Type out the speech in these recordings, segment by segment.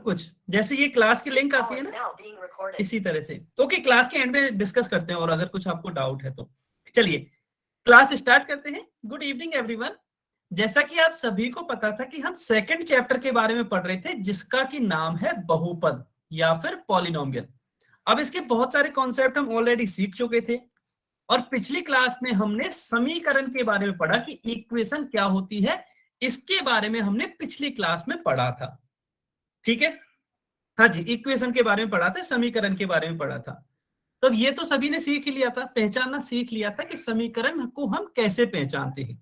कुछ, जैसे ये क्लास की लिंक आती है ना, इसी तरह से। ओके, क्लास के एंड में डिस्कस करते हैं, और अगर कुछ आपको डाउट है तो। चलिए क्लास स्टार्ट करते हैं। Good evening everyone. जैसा कि आप सभी को पता था कि हम सेकंड चैप्टर के बारे में पढ़ रहे थे, जिसका कि नाम है बहुपद या फिर पॉलिनोमियल। अब इसके बहुत सारे कॉन्सेप्ट हम ऑलरेडी सीख चुके थे, और पिछली क्लास में हमने समीकरण के बारे में पढ़ा कि इक्वेशन क्या होती है, इसके बारे में हमने पिछली क्लास में पढ़ा था। ठीक है, हाँ जी, इक्वेशन के बारे में पढ़ा था, समीकरण के बारे में पढ़ा था। तो ये तो सभी ने सीख लिया था, पहचानना सीख लिया था कि समीकरण को हम कैसे पहचानते हैं।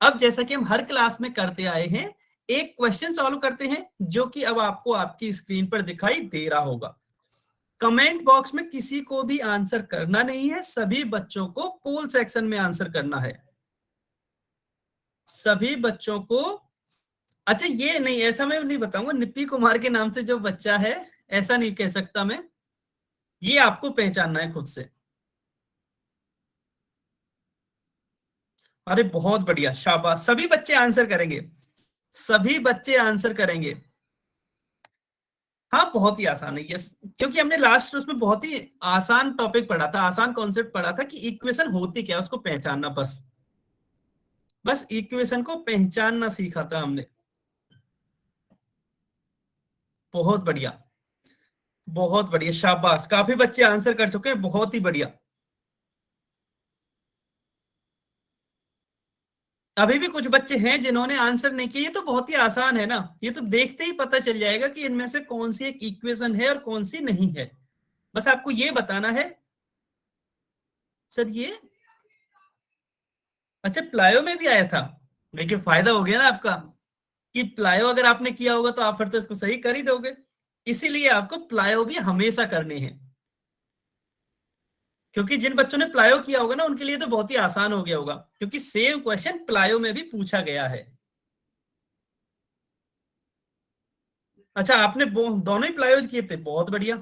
अब जैसा कि हम हर क्लास में करते आए हैं, एक क्वेश्चन सॉल्व करते हैं, जो कि अब आपको आपकी स्क्रीन पर दिखाई दे रहा होगा। कमेंट बॉक्स में किसी को भी आंसर करना नहीं है, सभी बच्चों को पोल सेक्शन में आंसर करना है, सभी बच्चों को। अच्छा ये नहीं, ऐसा मैं नहीं बताऊंगा निप्पी कुमार के नाम से जो बच्चा है, ऐसा नहीं कह सकता मैं, ये आपको पहचानना है खुद से। अरे बहुत बढ़िया, शाबाश, सभी बच्चे आंसर करेंगे, सभी बच्चे आंसर करेंगे। हाँ बहुत ही आसान है ये, क्योंकि हमने लास्ट उसमें बहुत ही आसान टॉपिक पढ़ा था, आसान कॉन्सेप्ट पढ़ा था कि इक्वेशन होती क्या है, उसको पहचानना। बस बस इक्वेशन को पहचानना सीखा था हमने। बहुत बढ़िया, बहुत बढ़िया, शाबाश, काफी बच्चे आंसर कर चुके हैं, बहुत ही बढ़िया। अभी भी कुछ बच्चे हैं जिन्होंने आंसर नहीं किया, ये तो बहुत ही आसान है ना, ये तो देखते ही पता चल जाएगा कि इनमें से कौन सी एक इक्वेशन है और कौन सी नहीं है। बस आपको ये बताना है। सर ये, अच्छा प्लायो में भी आया था, देखिए फायदा हो गया ना आपका, कि प्लायो अगर आपने किया होगा तो आप फिर तो इसको सही कर ही दोगे, इसीलिए आपको प्लायो भी हमेशा करने हैं। क्योंकि जिन बच्चों ने प्लायो किया होगा ना, उनके लिए तो बहुत ही आसान हो गया होगा, क्योंकि सेम क्वेश्चन प्लायो में भी पूछा गया है। अच्छा आपने दोनों ही प्लायोज किए थे, बहुत बढ़िया।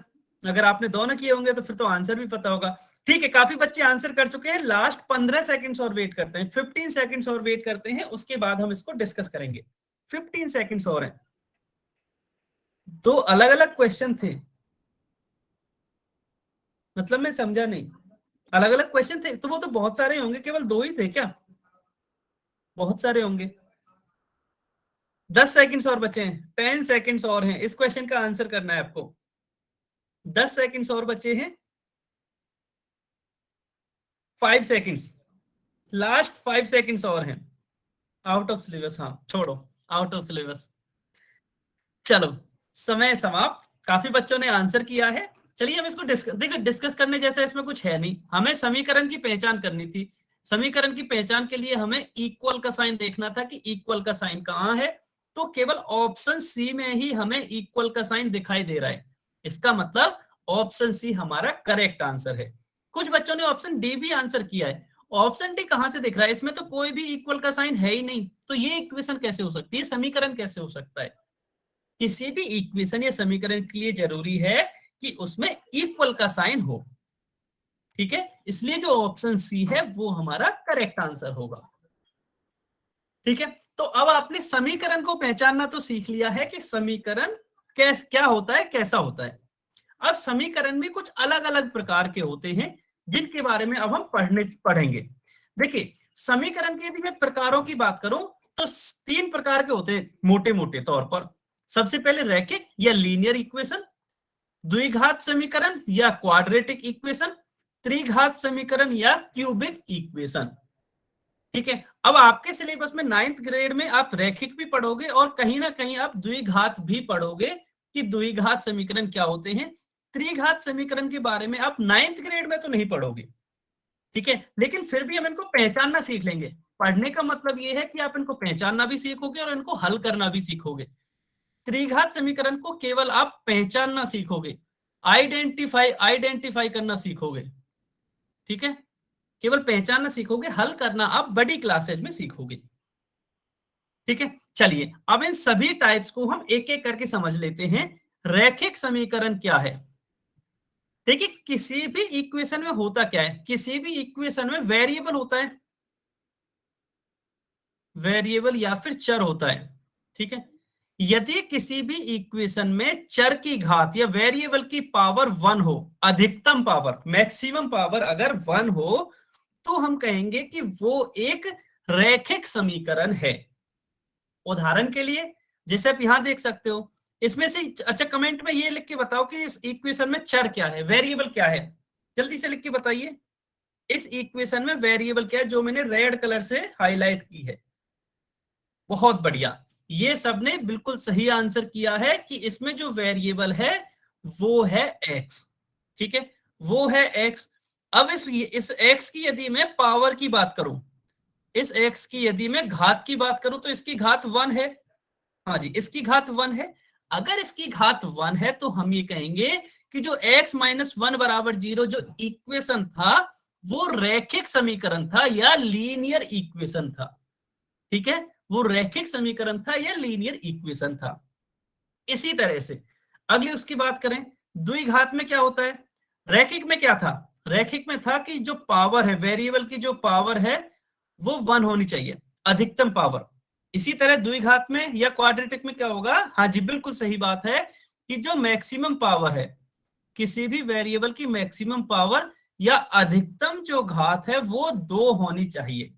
अगर आपने दोनों किए होंगे तो फिर तो आंसर भी पता होगा। ठीक है, काफी बच्चे आंसर कर चुके हैं। लास्ट 15 सेकंड्स और वेट करते हैं, 15 सेकंड्स और वेट करते हैं, उसके बाद हम इसको डिस्कस करेंगे। 15 सेकंड्स और हैं। दो अलग अलग क्वेश्चन थे, मतलब मैं समझा नहीं। अलग अलग क्वेश्चन थे तो वो तो बहुत सारे होंगे, केवल दो ही थे क्या? बहुत सारे होंगे। 10 सेकंड्स और बचे हैं, 10 सेकंड्स और हैं, इस क्वेश्चन का आंसर करना है आपको। 10 सेकंड्स और बचे हैं, 5 सेकंड्स, लास्ट 5 सेकंड्स और हैं। आउट ऑफ सिलेबस, हाँ छोड़ो, आउट ऑफ सिलेबस। चलो समय समाप्त, काफी बच्चों ने आंसर किया है। चलिए हम इसको देखो, डिस्कस करने जैसा इसमें कुछ है नहीं, हमें समीकरण की पहचान करनी थी। समीकरण की पहचान के लिए हमें इक्वल का साइन देखना था कि इक्वल का साइन कहाँ है, तो केवल ऑप्शन सी में ही हमें इक्वल का साइन दिखाई दे रहा है, इसका मतलब ऑप्शन सी हमारा करेक्ट आंसर है। कुछ बच्चों ने ऑप्शन डी भी आंसर किया है, ऑप्शन डी कहां से दिख रहा है, इसमें तो कोई भी इक्वल का साइन है ही नहीं, तो ये इक्वेशन कैसे हो सकती है, समीकरण कैसे हो सकता है। किसी भी इक्वेशन या समीकरण के लिए जरूरी है कि उसमें इक्वल का साइन हो। ठीक है, इसलिए जो ऑप्शन सी है वो हमारा करेक्ट आंसर होगा। ठीक है, तो अब आपने समीकरण को पहचानना तो सीख लिया है कि समीकरण क्या होता है, कैसा होता है। अब समीकरण में कुछ अलग अलग प्रकार के होते हैं, जिनके बारे में अब हम पढ़ेंगे। देखिए समीकरण के यदि मैं प्रकारों की बात करूं तो 3 प्रकार के होते हैं मोटे मोटे तौर पर। सबसे पहले रैखिक या लीनियर इक्वेशन, द्विघात समीकरण या क्वाड्रेटिक इक्वेशन, त्रिघात समीकरण या क्यूबिक इक्वेशन। ठीक है, अब आपके सिलेबस में 9th ग्रेड में आप रैखिक भी पढ़ोगे और कहीं ना कहीं आप द्विघात भी पढ़ोगे कि द्विघात समीकरण क्या होते हैं। त्रिघात समीकरण के बारे में आप 9th ग्रेड में तो नहीं पढ़ोगे, ठीक है, लेकिन फिर भी हम इनको पहचानना सीख लेंगे। पढ़ने का मतलब यह है कि आप इनको पहचानना भी सीखोगे और इनको हल करना भी सीखोगे। त्रिघात समीकरण को केवल आप पहचानना सीखोगे, आइडेंटिफाई करना सीखोगे। ठीक है, केवल पहचानना सीखोगे, हल करना आप बड़ी क्लासेज में सीखोगे। ठीक है, चलिए अब इन सभी टाइप्स को हम एक एक करके समझ लेते हैं। रैखिक समीकरण क्या है? देखिए किसी भी इक्वेशन में होता क्या है, किसी भी इक्वेशन में वेरिएबल होता है, वेरिएबल या फिर चर होता है। ठीक है, यदि किसी भी इक्वेशन में चर की घात या वेरिएबल की पावर 1 हो, अधिकतम पावर, मैक्सिमम पावर अगर 1 हो, तो हम कहेंगे कि वो एक रैखिक समीकरण है। उदाहरण के लिए जैसे आप यहां देख सकते हो, इसमें से अच्छा कमेंट में ये लिख के बताओ कि इस इक्वेशन में चर क्या है, वेरिएबल क्या है, जल्दी से लिख के बताइए। इस इक्वेशन में वेरिएबल क्या है जो मैंने रेड कलर से हाईलाइट की है। बहुत बढ़िया, ये सबने बिल्कुल सही आंसर किया है कि इसमें जो वेरिएबल है वो है x। ठीक है, वो है x। अब इस x की यदि मैं पावर की बात करूं, इस x की यदि मैं घात की बात करूं, तो इसकी घात 1 है। हाँ जी, इसकी घात 1 है। अगर इसकी घात 1 है तो हम ये कहेंगे कि जो x माइनस 1 बराबर 0 जो इक्वेशन था वो रैखिक समीकरण था या लीनियर इक्वेशन था। ठीक है, वो रैखिक समीकरण था या लीनियर इक्वेशन था। इसी तरह से अगली उसकी बात करें, द्विघात में क्या होता है, रैखिक में क्या था, रैखिक में था कि जो पावर है, वेरिएबल की जो पावर है वो 1 होनी चाहिए, अधिकतम पावर। इसी तरह द्विघात में या क्वाड्रेटिक में क्या होगा, हाँ जी बिल्कुल सही बात है कि जो मैक्सिमम पावर है, किसी भी वेरिएबल की मैक्सिमम पावर या अधिकतम जो घात है वो 2 होनी चाहिए,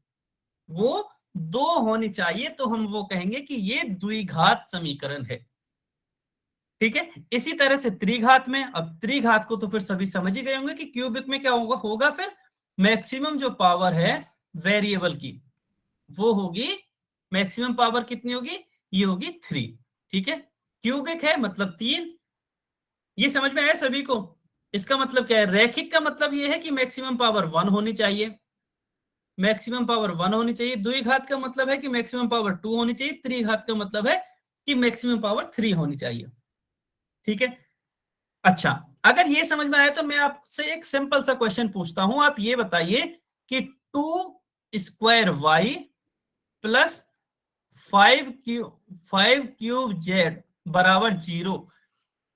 वो 2 होनी चाहिए, तो हम वो कहेंगे कि ये द्विघात समीकरण है। ठीक है, इसी तरह से त्रिघात में, अब त्रिघात को तो फिर सभी समझ ही गए होंगे कि क्यूबिक में क्या होगा फिर मैक्सिमम जो पावर है वेरिएबल की वो होगी, मैक्सिमम पावर कितनी होगी, ये होगी 3। ठीक है, क्यूबिक है मतलब 3। ये समझ में आया सभी को। इसका मतलब क्या है, रैखिक का मतलब ये है कि मैक्सिमम पावर 1 होनी चाहिए, मैक्सिमम पावर 1 होनी चाहिए। द्विघात का मतलब है कि मैक्सिमम पावर 2 होनी चाहिए। त्रिघात का मतलब है कि मैक्सिमम पावर 3 होनी चाहिए। ठीक है, अच्छा अगर ये समझ में आया तो मैं आपसे एक सिंपल सा क्वेश्चन पूछता हूं, आप ये बताइए कि 2 square Y plus 5 cube Z बराबर 0,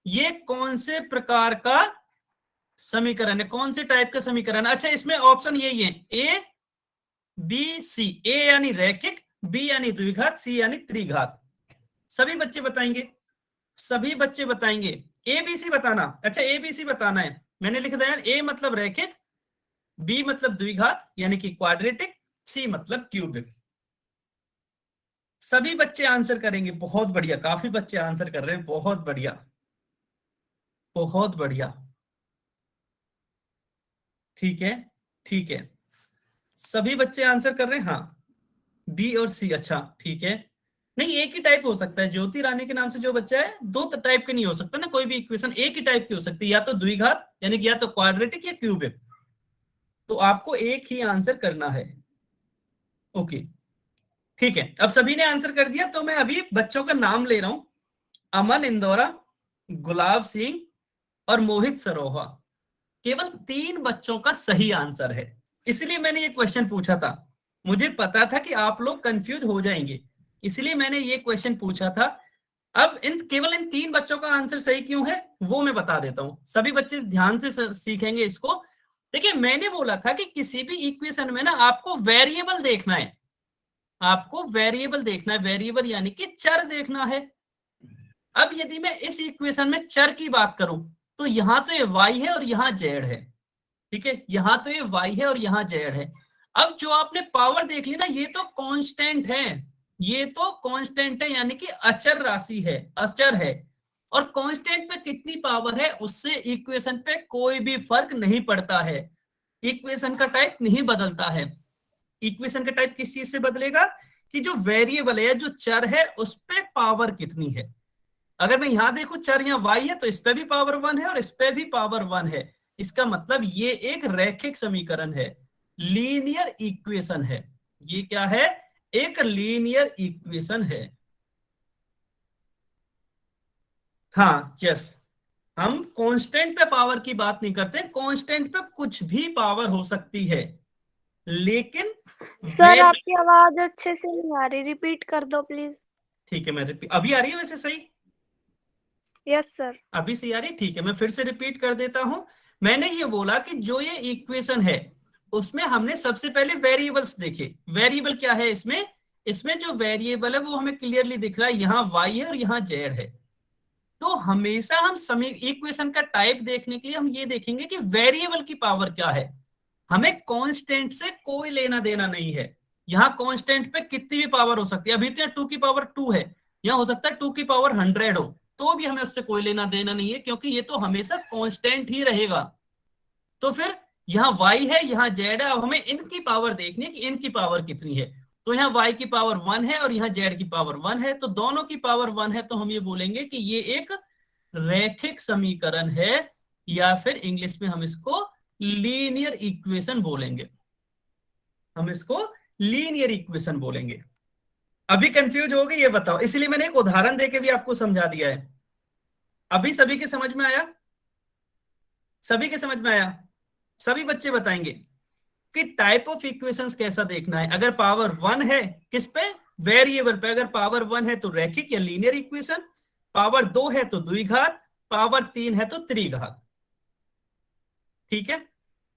ये कौन से प्रकार का समीकरण है, कौन से टाइप का समीकरण है। अच्छा इसमें ऑप्शन यही है, ए बी सी, ए यानी रैखिक, बी यानी द्विघात, सी यानी त्रिघात। सभी बच्चे बताएंगे, सभी बच्चे बताएंगे, ए बी सी बताना। अच्छा ए बी सी बताना है, मैंने लिख दिया, ए मतलब रैखिक, बी मतलब द्विघात यानी कि क्वाड्रेटिक, सी मतलब क्यूबिक। सभी बच्चे आंसर करेंगे, बहुत बढ़िया, काफी बच्चे आंसर कर रहे हैं, बहुत बढ़िया, बहुत बढ़िया। ठीक है, ठीक है, सभी बच्चे आंसर कर रहे हैं, हाँ बी और सी। अच्छा ठीक है, नहीं एक ही टाइप हो सकता है, ज्योति रानी के नाम से जो बच्चा है, दो टाइप के नहीं हो सकता ना, कोई भी इक्वेशन एक ही टाइप की हो सकती है, या तो द्विघात यानी कि या तो क्वाड्रेटिक या क्यूबिक। तो आपको एक ही आंसर करना है। ओके ठीक है, अब सभी ने आंसर कर दिया, तो मैं अभी बच्चों का नाम ले रहा हूं। अमन इंदौरा, गुलाब सिंह और मोहित सरोहा, केवल 3 बच्चों का सही आंसर है। इसलिए मैंने ये क्वेश्चन पूछा था, मुझे पता था कि आप लोग कंफ्यूज हो जाएंगे, इसलिए मैंने ये क्वेश्चन पूछा था। अब केवल इन 3 बच्चों का आंसर सही क्यों है वो मैं बता देता हूं, सभी बच्चे ध्यान से सीखेंगे इसको। देखिए मैंने बोला था कि किसी भी इक्वेशन में ना आपको वेरिएबल देखना है, आपको वेरिएबल देखना है, वेरिएबल यानी कि चर देखना है। अब यदि मैं इस इक्वेशन में चर की बात करूं, तो यहां तो ये y है और यहां z है। ठीक है, यहां तो ये y है और यहां z है। अब जो आपने पावर देख ली ना, ये तो कांस्टेंट है, ये तो कांस्टेंट है यानी कि अचर राशि है, अचर है। और कांस्टेंट पे कितनी पावर है उससे इक्वेशन पे कोई भी फर्क नहीं पड़ता है, इक्वेशन का टाइप नहीं बदलता है। इक्वेशन का टाइप किस चीज से बदलेगा कि जो वेरिएबल है, जो चर है, उस पे पावर कितनी है। अगर मैं यहां देखूं चर यहाँ y है, तो इस पे भी पावर 1 है और इस पे भी पावर 1 है। इसका मतलब ये एक रैखिक समीकरण है, लीनियर इक्वेशन है। ये क्या है, एक लीनियर इक्वेशन है। हाँ यस, हम कांस्टेंट पे पावर की बात नहीं करते, कांस्टेंट पे कुछ भी पावर हो सकती है, लेकिन सर आपकी आवाज अच्छे से नहीं आ रही, रिपीट कर दो प्लीज। ठीक है, मैं अभी आ रही है वैसे सही, यस सर। अभी से आ रही, ठीक है, मैं फिर से रिपीट कर देता हूं। मैंने ये बोला कि जो ये इक्वेशन है उसमें हमने सबसे पहले वेरिएबल्स देखे। वेरिएबल क्या है इसमें, इसमें जो वेरिएबल है वो हमें क्लियरली दिख रहा है, यहाँ y है और यहाँ z है। तो हमेशा हम इक्वेशन का टाइप देखने के लिए हम ये देखेंगे कि वेरिएबल की पावर क्या है। हमें कांस्टेंट से कोई लेना देना नहीं है। यहाँ कांस्टेंट पे कितनी भी पावर हो सकती है, अभी तो 2 की पावर 2 है, यहाँ हो सकता है 2 की पावर 100 हो, तो भी हमें उससे कोई लेना देना नहीं है, क्योंकि ये तो हमेशा कांस्टेंट ही रहेगा। तो फिर यहाँ y है, यहाँ z है, अब हमें इनकी पावर देखनी है कि इनकी पावर कितनी है। तो यहाँ y की पावर 1 है और यहाँ z की पावर 1 है, तो दोनों की पावर 1 है, तो हम ये बोलेंगे कि ये एक रैखिक समीकरण है, या फिर इंग्लिश में हम इसको लीनियर इक्वेशन बोलेंगे। हम इसको लीनियर इक्वेशन बोलेंगे। अभी कंफ्यूज हो गए ये बताओ, इसलिए मैंने एक उदाहरण देके भी आपको समझा दिया है। अभी सभी के समझ में आया? सभी के समझ में आया? सभी बच्चे बताएंगे कि टाइप ऑफ इक्वेशंस कैसा देखना है। अगर पावर 1 है किस पे, वेरिएबल पे, अगर पावर 1 है तो रैखिक या लीनियर इक्वेशन, पावर 2 है तो द्विघात, पावर 3 है तो त्रिघात। ठीक है,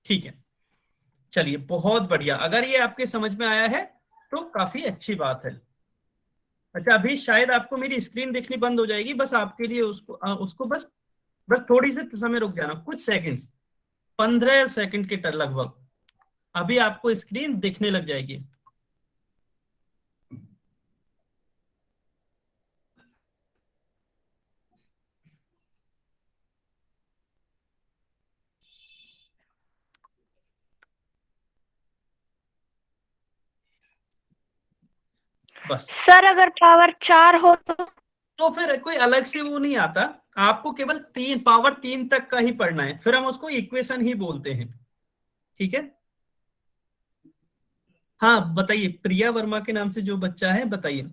ठीक है, चलिए बहुत बढ़िया। अगर ये आपके समझ में आया है तो काफी अच्छी बात है। अच्छा, अभी शायद आपको मेरी स्क्रीन दिखनी बंद हो जाएगी, बस आपके लिए उसको बस थोड़ी सी समय रुक जाना, कुछ सेकंड्स, 15 सेकंड के लगभग, अभी आपको स्क्रीन दिखने लग जाएगी। बस सर अगर पावर 4 हो तो फिर कोई अलग से वो नहीं आता, आपको केवल पावर 3 तक का ही पढ़ना है, फिर हम उसको इक्वेशन ही बोलते हैं। ठीक है, हाँ बताइए, प्रिया वर्मा के नाम से जो बच्चा है बताइए।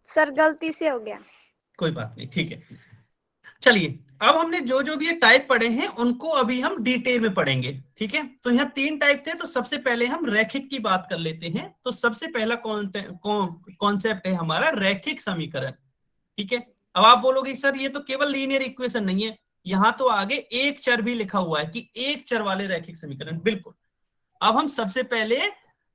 सर गलती से हो गया। कोई बात नहीं, ठीक है। चलिए, अब हमने जो जो भी ये टाइप पढ़े हैं उनको अभी हम डिटेल में पढ़ेंगे। ठीक है, तो यहाँ 3 टाइप थे, तो सबसे पहले हम रैखिक की बात कर लेते हैं। तो सबसे पहला कॉन्सेप्ट है हमारा रैखिक समीकरण। ठीक है, अब आप बोलोगे सर ये तो केवल लीनियर इक्वेशन नहीं है, यहाँ तो आगे एक चर भी लिखा हुआ है कि एक चर वाले रैखिक समीकरण। बिल्कुल, अब हम सबसे पहले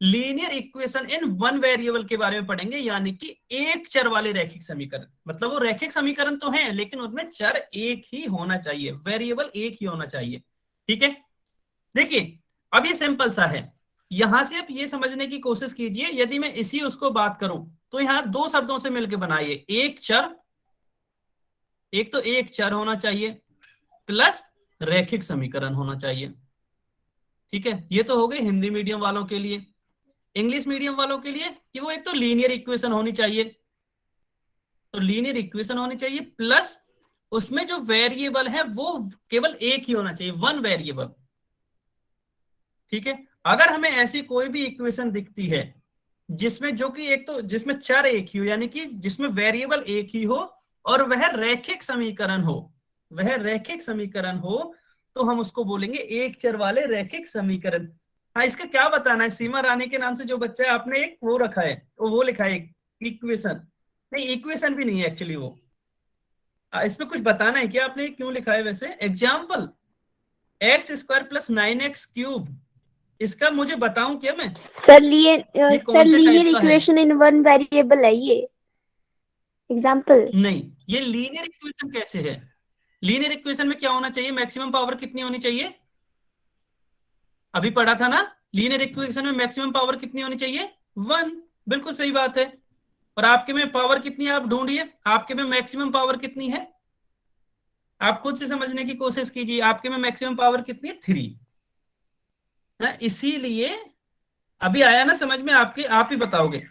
linear equation in one variable के बारे में पढ़ेंगे, यानी कि एक चर वाले रैखिक समीकरण। मतलब वो रैखिक समीकरण तो हैं, लेकिन उनमें चर एक ही होना चाहिए, वेरिएबल एक ही होना चाहिए। ठीक है, देखिए अब ये सिंपल सा है, यहां से आप ये समझने की कोशिश कीजिए, यदि मैं इसी उसको बात करूं तो यहां 2 शब्दों से मिलकर बनाइए, एक चर, एक तो एक चर होना चाहिए प्लस रैखिक समीकरण होना चाहिए। ठीक है, ये तो हो गए हिंदी मीडियम वालों के लिए। इंग्लिश मीडियम वालों के लिए कि वो एक तो लीनियर इक्वेशन होनी चाहिए, तो लीनियर इक्वेशन होनी चाहिए प्लस उसमें जो वेरिएबल है वो केवल एक ही होना चाहिए, वन वेरिएबल। ठीक है, अगर हमें ऐसी कोई भी इक्वेशन दिखती है जिसमें जो कि एक तो जिसमें चर एक ही हो, यानी कि जिसमें वेरिएबल एक ही हो और वह रैखिक समीकरण हो, वह रैखिक समीकरण हो, तो हम उसको बोलेंगे एक चर वाले रैखिक समीकरण। हाँ, इसका क्या बताना है, सीमा रानी के नाम से जो बच्चा है, आपने एक वो रखा है, वो लिखा है इक्वेशन, नहीं इक्वेशन भी नहीं है एक्चुअली वो। इसमें कुछ बताना है क्या आपने, क्यों लिखा है वैसे? एग्जाम्पल x² + 9x³, इसका मुझे बताऊं क्या मैं? सर ये कौन से लीनियर टाइप का है? इक्वेशन इन वन वेरिएबल है ये एग्जांपल। नहीं, ये लीनियर इक्वेशन कैसे है? लीनियर इक्वेशन में क्या होना चाहिए, मैक्सिमम पावर कितनी होनी चाहिए? अभी पढ़ा था ना, लीनियर इक्वेशन में मैक्सिमम पावर कितनी होनी चाहिए? 1। बिल्कुल सही बात है। और आपके में पावर कितनी है, आप ढूंढिए, आपके में मैक्सिमम पावर कितनी है, आप खुद से समझने की कोशिश कीजिए, आपके में मैक्सिमम पावर कितनी है? 3 है। इसीलिए अभी आया ना समझ में आपके, आप ही बताओगे,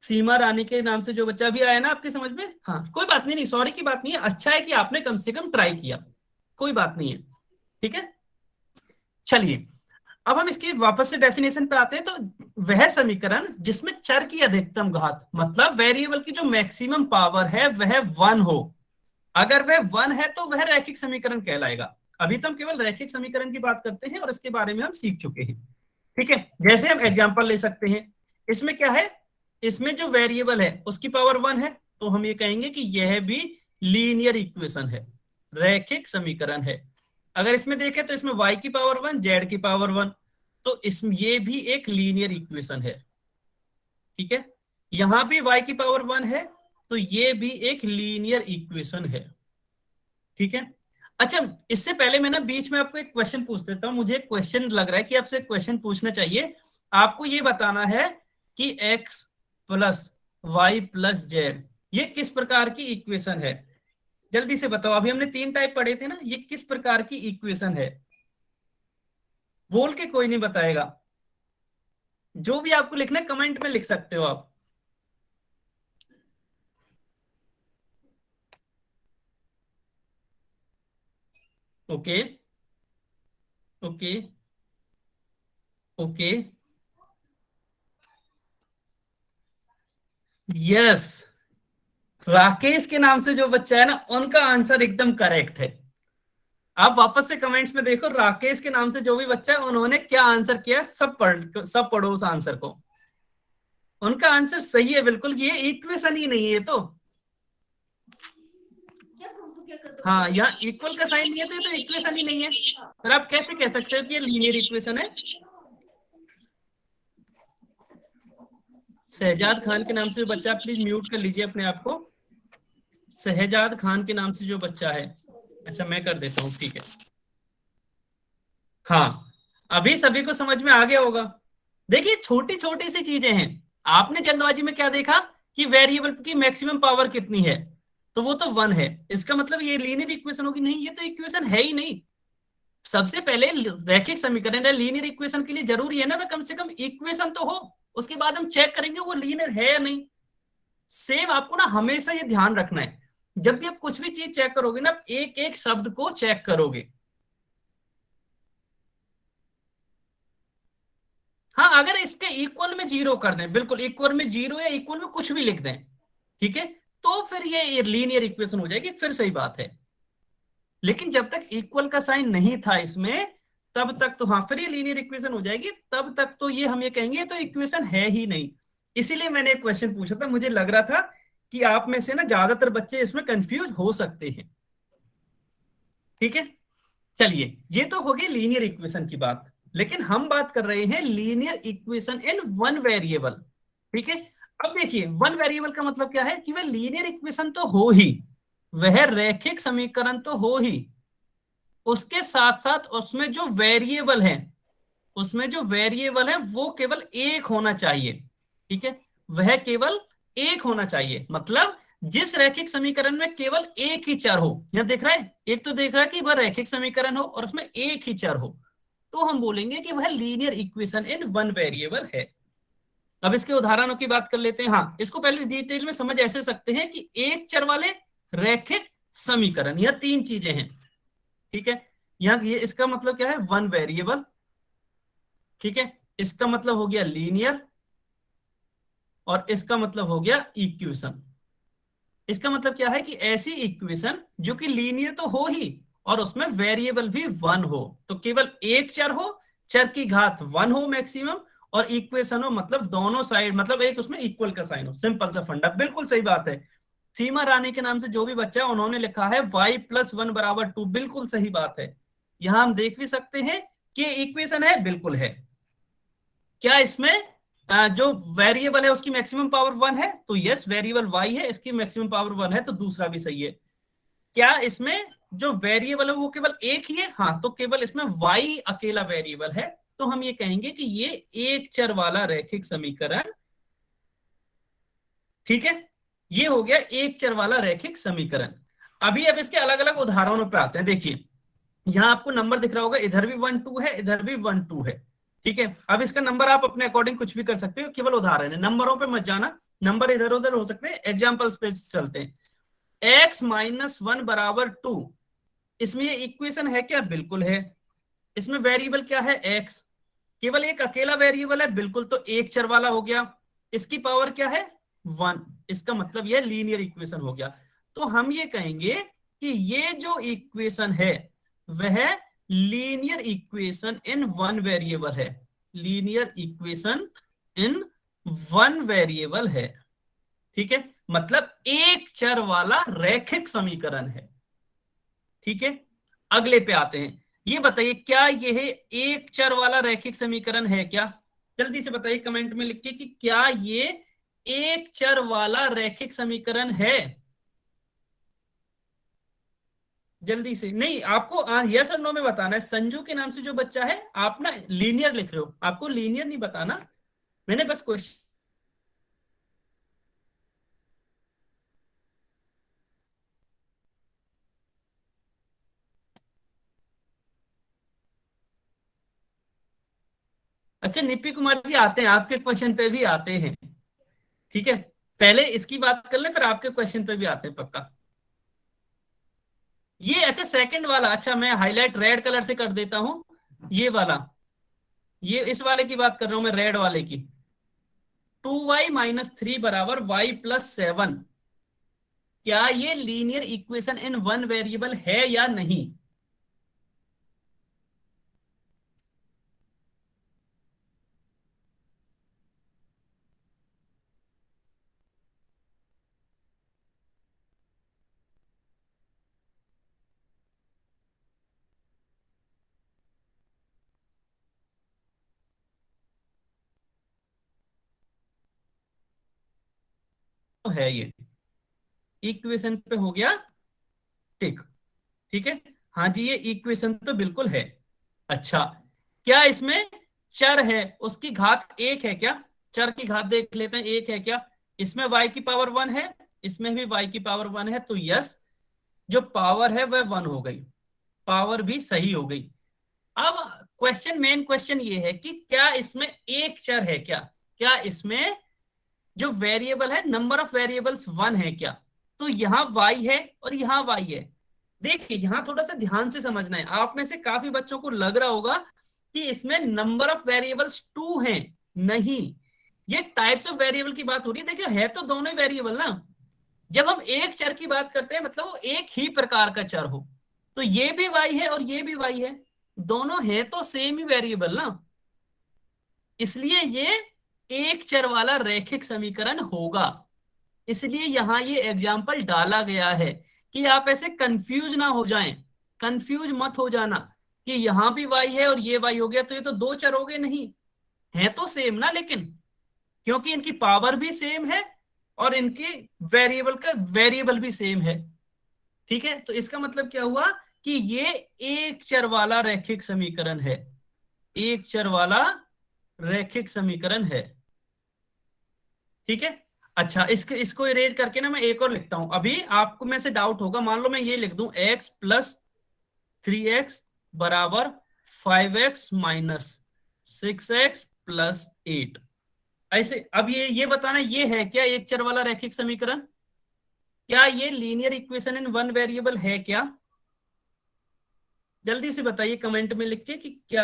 सीमा रानी के नाम से जो बच्चा भी आया ना आपके समझ में? हाँ, कोई बात नहीं, सॉरी की बात नहीं है, अच्छा है कि आपने कम से कम ट्राई किया, कोई बात नहीं है। ठीक है, चलिए अब हम इसकी वापस से डेफिनेशन पे आते हैं। तो वह समीकरण जिसमें चर की अधिकतम घात, मतलब वेरिएबल की जो मैक्सिमम पावर है वह 1 हो, अगर वह 1 है तो वह रैखिक समीकरण कहलाएगा। अभी तो हम केवल रैखिक समीकरण की बात करते हैं और इसके बारे में हम सीख चुके हैं। ठीक है, जैसे हम एग्जांपल ले सकते हैं, इसमें क्या है, इसमें जो वेरिएबल है उसकी पावर 1 है, तो हम ये कहेंगे कि यह भी लीनियर इक्वेशन है, रैखिक समीकरण है। अगर इसमें देखें तो इसमें y की पावर 1, z की पावर 1, तो इसमें ये भी एक लीनियर इक्वेशन है। ठीक है, यहां भी y की पावर 1 है, तो ये भी एक लीनियर इक्वेशन है। ठीक है, अच्छा इससे पहले मैं ना बीच में आपको एक क्वेश्चन पूछ देता हूं, मुझे एक क्वेश्चन लग रहा है कि आपसे क्वेश्चन पूछना चाहिए। आपको ये बताना है कि x plus Y plus Z ये किस प्रकार की इक्वेशन है। जल्दी से बताओ, अभी हमने 3 टाइप पढ़े थे ना, ये किस प्रकार की इक्वेशन है। बोल के कोई नहीं बताएगा, जो भी आपको लिखना है कमेंट में लिख सकते हो आप। Okay okay okay, yes, Rakesh के नाम से जो बच्चा है ना, उनका आंसर एकदम करेक्ट है। आप वापस से कमेंट्स में देखो, राकेश के नाम से जो भी बच्चा है उन्होंने क्या आंसर किया, सब पढ़ो उस आंसर को। उनका आंसर सही है बिल्कुल, ये इक्वेशन ही नहीं है तो। हाँ, यहाँ इक्वल का साइन नहीं है तो ये तो इक्वेशन ही नहीं है, फिर आप कैसे कह सकते हो कि ये लीनियर इक्वेशन है। शहजाद खान के नाम से जो बच्चा, प्लीज म्यूट कर लीजिए अपने आप को। शहजाद खान के नाम से जो बच्चा है, अच्छा मैं कर देता हूँ, ठीक है। हाँ, अभी सभी को समझ में आ गया होगा। देखिए छोटी छोटी सी चीजें हैं, आपने जल्दबाजी में क्या देखा कि वेरिएबल की मैक्सिमम पावर कितनी है, तो वो तो 1 है, इसका मतलब ये लीनियर इक्वेशन होगी? नहीं, ये तो इक्वेशन है ही नहीं। सबसे पहले रैखिक समीकरण या लीनियर इक्वेशन के लिए जरूरी है ना कम से कम इक्वेशन तो हो, उसके बाद हम चेक करेंगे वो लीनियर है या नहीं। सेम आपको ना हमेशा ये ध्यान रखना है, जब भी आप कुछ भी चीज चेक करोगे ना, एक एक शब्द को चेक करोगे। हाँ, अगर इसके इक्वल में 0 कर दें, बिल्कुल इक्वल में 0 या इक्वल में कुछ भी लिख दें, ठीक है, तो फिर ये लीनियर इक्वेशन हो जाएगी, फिर सही बात है। लेकिन जब तक इक्वल का साइन नहीं था इसमें, तब तक तो हाँ, फिर ये लीनियर इक्वेशन हो जाएगी, तब तक तो ये हम ये कहेंगे तो इक्वेशन है ही नहीं। इसीलिए मैंने एक क्वेश्चन पूछा था, मुझे लग रहा था कि आप में से ना ज्यादातर बच्चे इसमें कंफ्यूज हो सकते हैं। ठीक है, चलिए ये तो हो गई लीनियर इक्वेशन की बात, लेकिन हम बात कर रहे हैं linear equation in one variable. ठीक है, अब देखिए वन वेरिएबल का मतलब क्या है कि वह लीनियर इक्वेशन तो हो ही, वह रैखिक समीकरण तो हो ही, उसके साथ साथ उसमें जो वेरिएबल है, उसमें जो वेरिएबल है वो केवल एक होना चाहिए। ठीक है, वह केवल एक होना चाहिए, मतलब जिस रैखिक समीकरण में केवल एक ही चर हो, यहां देख रहा है, एक तो देख रहा है कि वह रैखिक समीकरण हो और उसमें एक ही चर हो, तो हम बोलेंगे कि वह linear equation in one variable है। अब इसके उदाहरणों की बात कर लेते हैं। हाँ, इसको पहले डिटेल में समझ ऐसे सकते हैं कि एक चर वाले रैखिक समीकरण, यह 3 चीजें हैं। ठीक है, यहाँ ये इसका मतलब क्या है, वन वेरिएबल। ठीक है, इसका मतलब हो गया लीनियर, और इसका मतलब हो गया इक्वेशन। इसका मतलब क्या है कि ऐसी इक्वेशन जो कि लीनियर तो हो ही और उसमें वेरिएबल भी 1 हो, तो केवल एक चर हो, चर की घात 1 हो मैक्सिमम, और इक्वेशन हो मतलब दोनों साइड, मतलब एक उसमें इक्वल का साइन हो। सिंपल सा फंडा, बिल्कुल सही बात है। सीमा रानी के नाम से जो भी बच्चा है उन्होंने लिखा है y+1 = 2, बिल्कुल सही बात है। यहां हम देख भी सकते हैं कि इक्वेशन है, बिल्कुल है। क्या इसमें जो वेरिएबल है उसकी मैक्सिमम पावर 1 है, तो यस, वेरिएबल y है, इसकी मैक्सिमम पावर 1 है, तो दूसरा भी सही है। क्या इसमें जो वेरिएबल है वो केवल एक ही है, हाँ, तो केवल इसमें y अकेला वेरिएबल है, तो हम ये कहेंगे कि ये एक चर वाला रैखिक समीकरण। ठीक है, ये हो गया एक चर वाला रैखिक समीकरण। अभी अब इसके अलग अलग उदाहरणों पे आते हैं। देखिए यहां आपको नंबर दिख रहा होगा, इधर भी 1 2 है, इधर भी 1 2 है। ठीक है, अब इसका नंबर आप अपने अकॉर्डिंग कुछ भी कर सकते हो, केवल उदाहरण है, नंबरों पे मत जाना, नंबर इधर उधर हो सकते हैं, एग्जाम्पल्स पे चलते हैं। x-1 = 2, इसमें ये इक्वेशन है क्या? बिल्कुल है। इसमें वेरिएबल क्या है? x, केवल एक अकेला वेरिएबल है, बिल्कुल, तो एक चर वाला हो गया। इसकी पावर क्या है? 1, इसका मतलब यह लीनियर इक्वेशन हो गया। तो हम ये कहेंगे कि ये जो इक्वेशन है वह linear equation in one variable है, linear equation in one variable है। ठीक है, मतलब एक चर वाला रैखिक समीकरण है। ठीक है, अगले पे आते हैं। ये बताइए क्या यह एक चर वाला रैखिक समीकरण है क्या? जल्दी से बताइए कमेंट में लिख के कि क्या ये एक चर वाला रैखिक समीकरण है? जल्दी से, नहीं आपको यस और नो में बताना है। संजू के नाम से जो बच्चा है, आप ना लीनियर लिख रहे हो, आपको लीनियर नहीं बताना, मैंने बस क्वेश्चन। अच्छा निपी कुमार जी आते हैं, आपके क्वेश्चन पे भी आते हैं, ठीक है, पहले इसकी बात कर ले फिर आपके क्वेश्चन पे भी आते हैं पक्का। ये अच्छा सेकंड वाला, अच्छा मैं हाईलाइट रेड कलर से कर देता हूं, ये वाला, ये इस वाले की बात कर रहा हूं मैं, रेड वाले की। 2y-3 बराबर y+7, क्या ये linear equation in one variable है या नहीं? तो है, ये इक्वेशन पे हो गया टिक, ठीक है, हाँ जी ये इक्वेशन तो बिल्कुल है। अच्छा, क्या इसमें चर है उसकी घात एक है क्या? चर की घात देख लेते हैं, एक है क्या? इसमें y⁻1 है, इसमें भी y⁻1 है, तो यस, जो पावर है वह 1 हो गई, पावर भी सही हो गई। अब क्वेश्चन, मेन क्वेश्चन ये है कि क्या इसमें एक चर है क्या? क्या इसमें जो वेरिएबल है, नंबर ऑफ वेरिएबल्स 1 है क्या? तो यहाँ y है और यहाँ y है। देखिए यहाँ थोड़ा सा ध्यान से समझना है, आप में से काफी बच्चों को लग रहा होगा कि इसमें नंबर ऑफ वेरिएबल्स 2 हैं, नहीं, ये टाइप्स ऑफ वेरिएबल की बात हो रही है। देखिए है तो दोनों ही वेरिएबल ना, जब हम एक चर की बात करते हैं मतलब वो एक ही प्रकार का चर हो, तो ये भी y है और ये भी y है, दोनों हैं तो सेम ही वेरिएबल ना, इसलिए ये एक चर वाला रैखिक समीकरण होगा। इसलिए यहां ये एग्जाम्पल डाला गया है कि आप ऐसे कंफ्यूज ना हो जाएं, कंफ्यूज मत हो जाना कि यहां भी y है और ये y हो गया तो ये तो दो चर हो गए, नहीं, है तो सेम ना, लेकिन क्योंकि इनकी पावर भी सेम है और इनके वेरिएबल का वेरिएबल भी सेम है, ठीक है, तो इसका मतलब क्या हुआ कि ये एक चर वाला रैखिक समीकरण है, एक चर वाला रैखिक समीकरण है, ठीक है। अच्छा इसको इरेज करके ना मैं एक और लिखता हूं, अभी आपको में से डाउट होगा, मान लो मैं ये लिख दूं x+3x बराबर 5x-6x+8, ऐसे। अब ये बताना, ये है क्या एक चर वाला रैखिक समीकरण? क्या ये linear equation in one variable है क्या? जल्दी से बताइए कमेंट में लिख के कि क्या।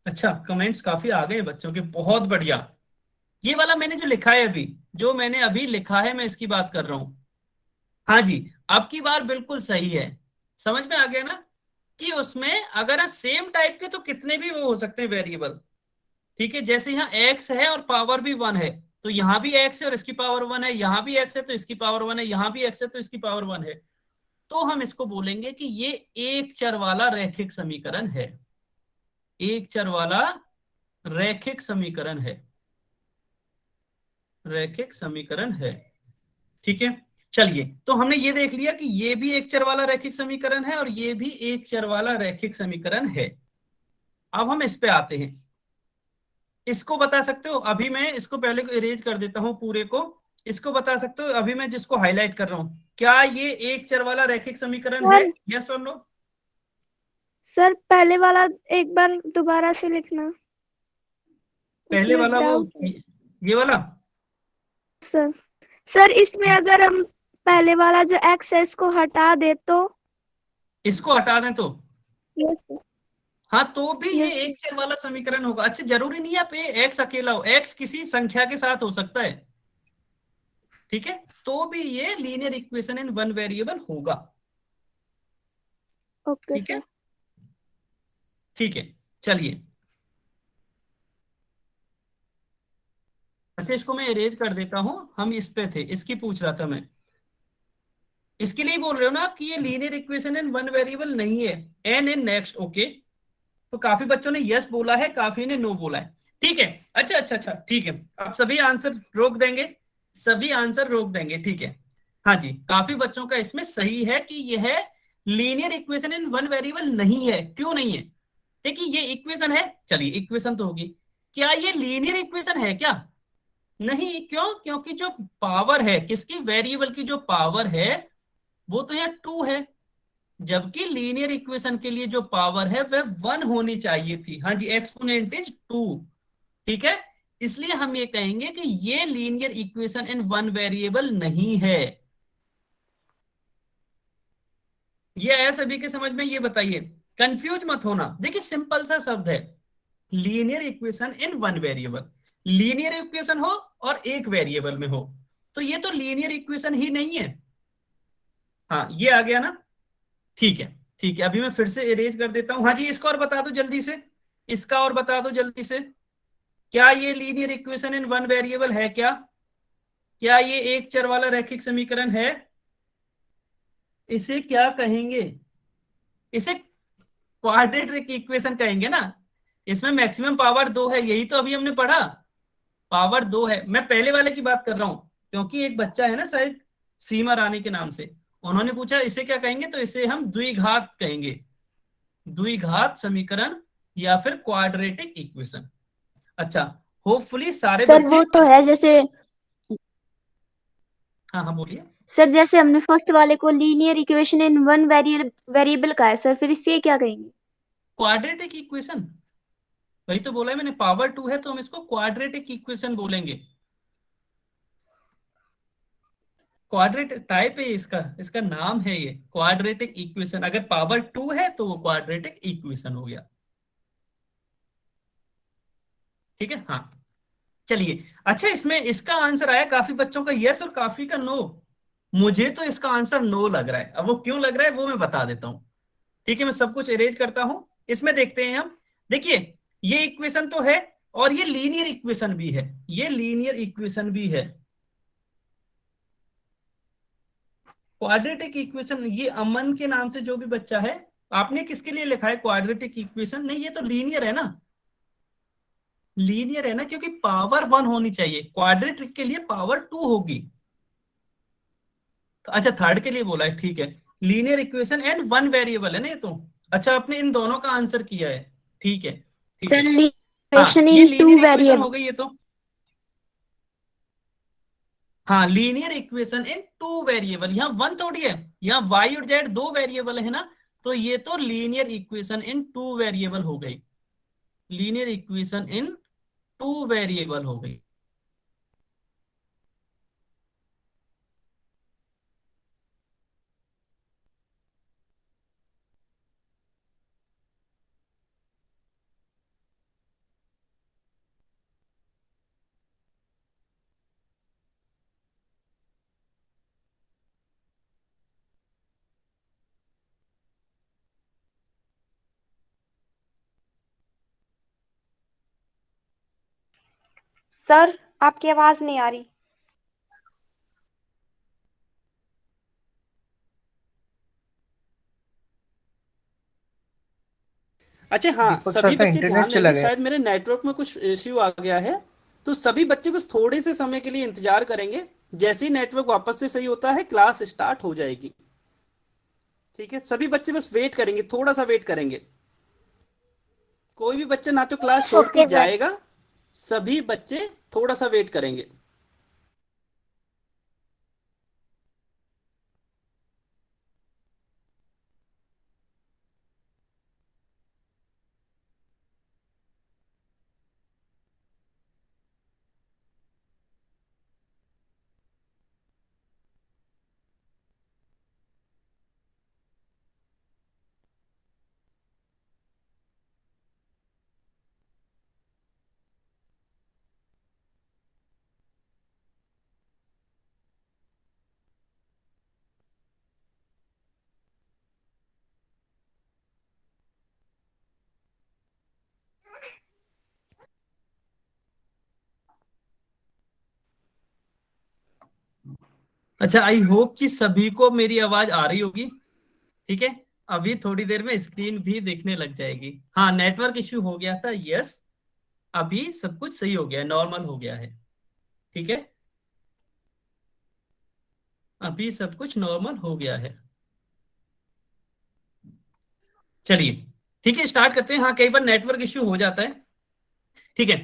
अच्छा कमेंट्स काफी आ गए हैं बच्चों के, बहुत बढ़िया। ये वाला मैंने जो लिखा है अभी, जो मैंने अभी लिखा है मैं इसकी बात कर रहा हूं, हाँ जी, अब की बार बिल्कुल सही है, समझ में आ गया ना कि उसमें अगर सेम टाइप के तो कितने भी वो हो सकते हैं वेरिएबल, ठीक है, जैसे यहाँ x है और पावर भी 1 है, तो यहाँ भी x है और इसकी पावर 1 है, यहाँ भी x है तो इसकी पावर 1 है, यहाँ भी x है तो इसकी पावर 1 है, तो हम इसको बोलेंगे कि ये एक चर वाला रैखिक समीकरण है, एक चर वाला रैखिक समीकरण है, रैखिक समीकरण है, ठीक है। चलिए तो हमने ये देख लिया कि ये भी एक चर वाला रैखिक समीकरण है और ये भी एक चर वाला रैखिक समीकरण है। अब हम इस पे आते हैं, इसको बता सकते हो, अभी मैं इसको पहले को इरेज कर देता हूं पूरे को, इसको बता सकते हो अभी मैं जिसको हाईलाइट कर रहा हूं, क्या ये एक चर वाला रैखिक समीकरण है, सर यस और नो? सर पहले वाला एक बार दोबारा से लिखना, पहले उसमें वाला वो डाउट है ये वाला, सर। सर इसमें अगर हम पहले वाला जो एक्स है इसको हटा दे तो? इसको हटा दें तो? Yes sir. हाँ तो भी ये यस सर। एक चर वाला समीकरण होगा। अच्छा जरूरी नहीं है आप ये एक्स अकेला हो, एक्स किसी संख्या के साथ हो सकता है, ठीक है, तो भी ये linear equation in one variable होगा, ओके ठीक है, सर। ठीक है। चलिए अच्छा इसको मैं इरेज कर देता हूं, हम इस पे थे, इसकी पूछ रहा था मैं, इसके लिए बोल रहे हो ना आप कि ये linear equation in one variable नहीं है, एन इन नेक्स्ट, ओके, तो काफी बच्चों ने यस बोला है, काफी ने नो बोला है। ठीक है, अच्छा अच्छा अच्छा, ठीक है, अब सभी आंसर रोक देंगे, सभी आंसर रोक देंगे, ठीक है। हाँ जी, काफी बच्चों का इसमें सही है कि यह linear equation in one variable नहीं है। क्यों नहीं है? देखिए ये इक्वेशन है, चलिए इक्वेशन तो होगी, क्या ये लीनियर इक्वेशन है क्या? नहीं, क्यों? क्योंकि जो पावर है किसकी, वेरिएबल की जो पावर है वो तो यहाँ 2 है, जबकि लीनियर इक्वेशन के लिए जो पावर है वह 1 होनी चाहिए थी। हाँ जी, एक्सपोनेंट इज 2, ठीक है। इसलिए हम ये कहेंगे कि ये linear equation in one variable नहीं है। ये है सभी के समझ में? ये बताइए, कंफ्यूज मत होना। देखिए सिंपल सा शब्द है, linear equation in one variable. Linear equation हो और एक वेरिएबल में हो, तो ये तो लीनियर इक्वेशन ही नहीं है। हाँ ये आ गया ना, ठीक है, ठीक है। अभी मैं फिर से इरेज कर देता हूं। हाँ जी, इसका और बता दो जल्दी से, इसका और बता दो जल्दी से, क्या ये linear equation in one variable है क्या? क्या ये एक चर वाला रैखिक समीकरण है? इसे क्या कहेंगे? इसे क्वाड्रेटिक इक्वेशन कहेंगे ना। इसमें मैक्सिमम पावर 2 है, यही तो अभी हमने पढ़ा, पावर 2 है। मैं पहले वाले की बात कर रहा हूं, क्योंकि एक बच्चा है ना शायद, सीमा रानी के नाम से, उन्होंने पूछा इसे क्या कहेंगे, तो इसे हम द्विघात कहेंगे, द्विघात समीकरण या फिर क्वाड्रेटिक इक्वेशन। अच्छा, होपफुली सारे सर बच्चे वो तो है जैसे, हाँ हाँ बोलिए। सर जैसे हमने फर्स्ट वाले को linear equation in one variable का है सर, फिर इससे क्या कहेंगे? क्वाड्रेटिक इक्वेशन, वही तो बोला है मैंने, पावर 2 है तो हम इसको क्वाड्रेटिक इक्वेशन बोलेंगे। क्वाड्रेट टाइप है इसका, इसका नाम है ये क्वाड्रेटिक इक्वेशन। अगर पावर 2 है तो वो क्वाड्रेटिक इक्वेशन हो गया, ठीक है। हाँ चलिए, अच्छा इसमें इसका आंसर आया काफी बच्चों का यस और काफी का नो। मुझे तो इसका आंसर नो लग रहा है, अब वो क्यों लग रहा है वो मैं बता देता हूं। ठीक है, मैं सब कुछ अरेंज करता हूं, इसमें देखते हैं हम। देखिए ये इक्वेशन तो है और ये लीनियर इक्वेशन भी है, ये लीनियर इक्वेशन भी है। क्वाड्रेटिक इक्वेशन, ये अमन के नाम से जो भी बच्चा है, आपने किसके लिए लिखा है क्वाड्रेटिक इक्वेशन? नहीं ये तो लीनियर है ना, लीनियर है ना, क्योंकि पावर 1 होनी चाहिए, क्वाड्रेटिक के लिए पावर 2 होगी। तो अच्छा थर्ड के लिए बोला है, ठीक है। Linear equation and one variable है ना ये तो। अच्छा आपने इन दोनों का आंसर किया है, ठीक है, ठीक सर है। हाँ इक्वेशन ये इन टू लीनियर इक्वेशन हो वेरिएबल। गई ये तो। हाँ लीनियर इक्वेशन इन टू वेरिएबल, यहाँ वन थोड़ी है, यहाँ वाई और जेड दो वेरिएबल है ना, तो ये तो लीनियर इक्वेशन इन टू वेरिएबल हो गई, लीनियर इक्वेशन इन टू वेरिएबल हो गई। सर आपकी आवाज नहीं आ रही। अच्छा हाँ, दीपक सर सभी का बच्चे इंटरनेट ध्यान चला देंगे, गया। शायद मेरे नेटवर्क में कुछ इश्यू आ गया है, तो सभी बच्चे बस थोड़े से समय के लिए इंतजार करेंगे। जैसे ही नेटवर्क वापस से सही होता है क्लास स्टार्ट हो जाएगी। ठीक है, सभी बच्चे बस वेट करेंगे, थोड़ा सा वेट करेंगे। कोई भी बच्चा ना तो क्लास छोड़ के ओके सर। जाएगा, सभी बच्चे थोड़ा सा वेट करेंगे। अच्छा आई होप कि सभी को मेरी आवाज आ रही होगी, ठीक है। अभी थोड़ी देर में स्क्रीन भी दिखने लग जाएगी। हाँ नेटवर्क इश्यू हो गया था, यस, अभी सब कुछ सही हो गया है, नॉर्मल हो गया है, ठीक है, अभी सब कुछ नॉर्मल हो गया है। चलिए ठीक है, स्टार्ट करते हैं। हाँ, कई बार नेटवर्क इश्यू हो जाता है, ठीक है।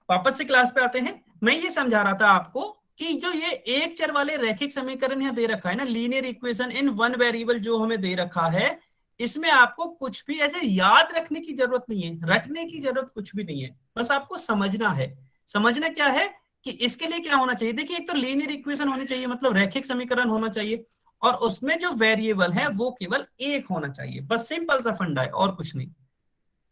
वापस से क्लास पे आते हैं। मैं ये समझा रहा था आपको कि जो ये एक चर वाले रैखिक समीकरण यहाँ दे रखा है ना, linear equation in one variable जो हमें दे रखा है, इसमें आपको कुछ भी ऐसे याद रखने की जरूरत नहीं है, रटने की जरूरत कुछ भी नहीं है, बस आपको समझना है। समझना क्या है कि इसके लिए क्या होना चाहिए। देखिए, एक तो लीनियर इक्वेशन होनी चाहिए, मतलब रैखिक समीकरण होना चाहिए, और उसमें जो वेरिएबल है वो केवल एक होना चाहिए, बस सिंपल सा फंडा है और कुछ नहीं,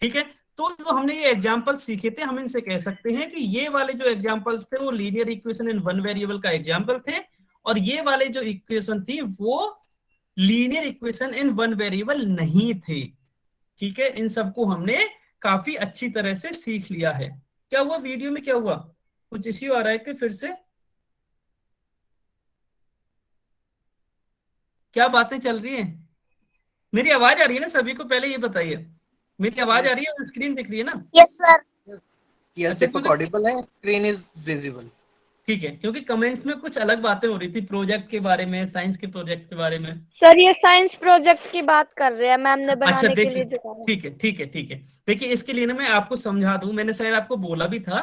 ठीक है। तो जो हमने ये एग्जांपल सीखे थे, हम इनसे कह सकते हैं कि ये वाले जो एग्जांपल्स थे वो linear equation in one variable का एग्जांपल थे, और ये वाले जो इक्वेशन थी वो linear equation in one variable नहीं थे, ठीक है। इन सबको हमने काफी अच्छी तरह से सीख लिया है। क्या हुआ वीडियो में, क्या हुआ, कुछ इश्यू आ रहा है कि फिर से क्या बातें चल रही हैं? मेरी आवाज आ रही है ना सभी को, पहले ये बताइए, मेरी आवाज आ रही है और स्क्रीन दिख रही है ना? Yes sir. यस, अच्छा, दीपक ऑडिबल है, स्क्रीन इज विजिबल। ठीक है, क्योंकि कमेंट्स में कुछ अलग बातें हो रही थी प्रोजेक्ट के बारे में, साइंस के प्रोजेक्ट के बारे में। सर ये साइंस प्रोजेक्ट की बात कर रहे हैं, मैम ने अच्छा बनाने के देखिए, लिए जो कहा है। ठीक है ठीक है ठीक है। देखिए, इसके लिए ना मैं आपको समझा दूं, मैंने शायद आपको बोला भी था